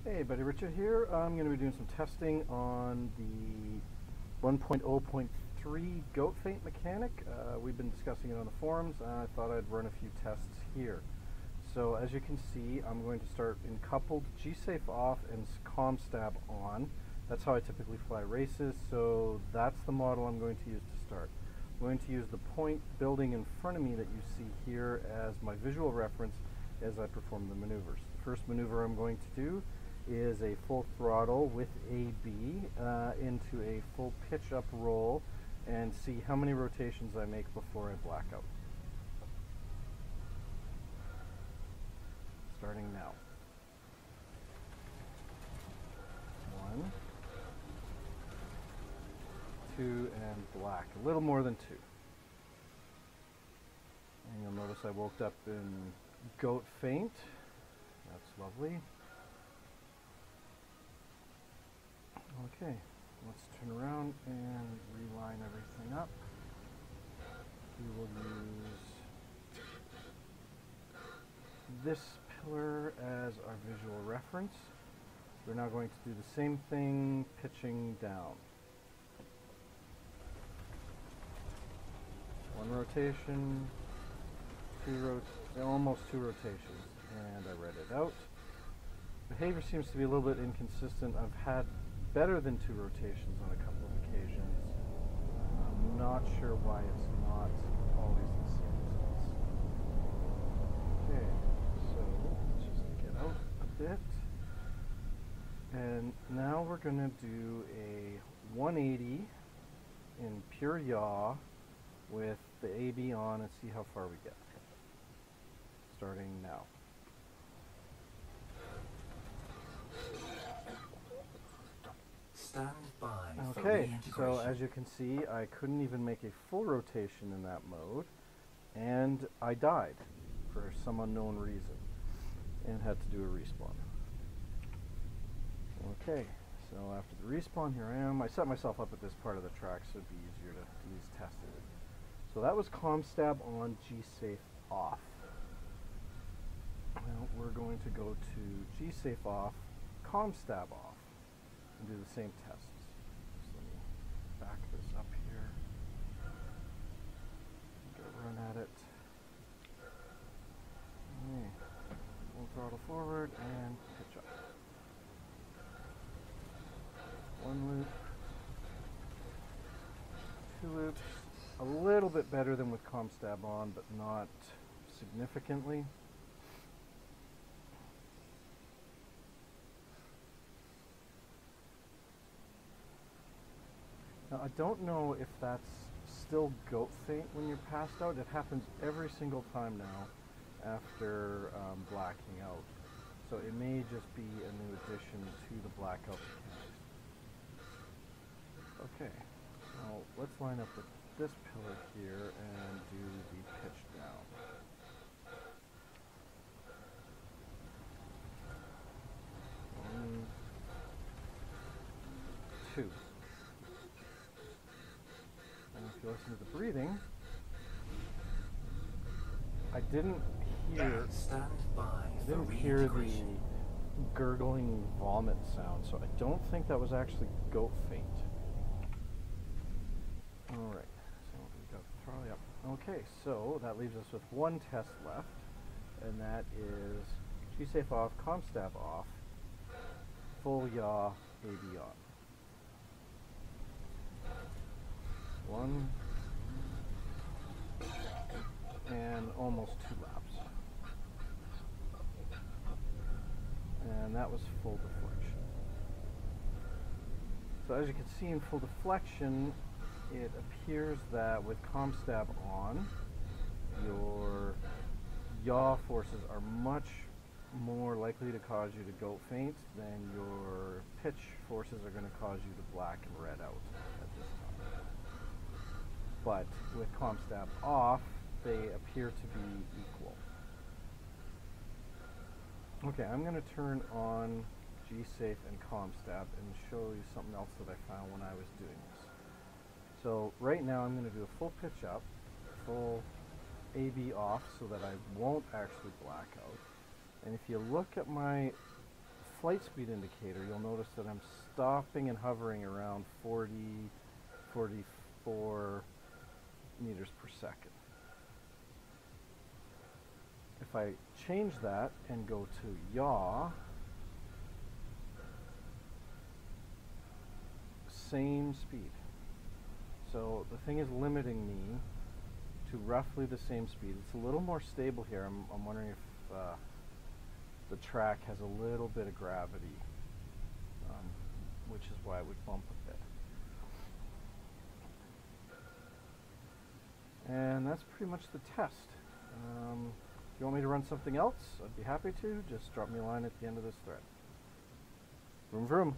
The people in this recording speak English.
Hey buddy, Richard here. I'm going to be doing some testing on the 1.0.3 goat feint mechanic. We've been discussing it on the forums, and I thought I'd run a few tests here. So as you can see, I'm going to start in coupled G-safe off and Comstab on. That's how I typically fly races, so that's the model I'm going to use to start. I'm going to use the point building in front of me that you see here as my visual reference as I perform the maneuvers. The first maneuver I'm going to do is a full throttle with AB into a full pitch up roll and see how many rotations I make before I black out. Starting now. 1, 2, and black. A little more than 2. And you'll notice I woke up in goat feint. That's lovely. Okay, let's turn around and reline everything up. We will use this pillar as our visual reference. We're now going to do the same thing, pitching down. 1 rotation, almost 2 rotations, and I read it out. Behavior seems to be a little bit inconsistent. I've had better than 2 rotations on a couple of occasions. I'm not sure why it's not always the same results. Okay, so let's just get out a bit. And now we're going to do a 180 in pure yaw with the AB on and see how far we get. Starting now. Stand by. Okay, so as you can see, I couldn't even make a full rotation in that mode, and I died for some unknown reason and had to do a respawn. Okay, so after the respawn, here I am. I set myself up at this part of the track so it'd be easier to use tested. So that was Comstab on, G-safe off. Now we're going to go to G-safe off, Comstab off, and do the same tests. So let me back this up here. Go run at it. Okay. Full throttle forward and pitch up. 1 loop, 2 loops. A little bit better than with Comstab on, but not significantly. Now, I don't know if that's still goat feint when you're passed out. It happens every single time now after blacking out. So it may just be a new addition to the blackout mechanics. Okay, so let's line up with this pillar here and do the pitch down. 1, 2. And if you listen to the breathing, I didn't hear the gurgling vomit sound, so I don't think that was actually goat feint. Alright, so we got the throttle up. Okay, so that leaves us with 1 test left, and that is G-safe off, Comstab off, full yaw, AB on. 1 and almost 2 laps. And that was full deflection. So as you can see in full deflection, it appears that with Comstab on, your yaw forces are much more likely to cause you to goat feint than your pitch forces are going to cause you to black and red out at this time. But with Comstab off, they appear to be equal. Okay, I'm going to turn on G-safe and Comstab and show you something else that I found when I was doing this. So right now I'm going to do a full pitch up, full AB off so that I won't actually black out. And if you look at my flight speed indicator, you'll notice that I'm stopping and hovering around 40, 44 meters per second. If I change that and go to yaw, same speed. So the thing is limiting me to roughly the same speed. It's a little more stable here. I'm wondering if the track has a little bit of gravity, which is why it would bump a bit. And that's pretty much the test. If you want me to run something else, I'd be happy to. Just drop me a line at the end of this thread. Vroom vroom.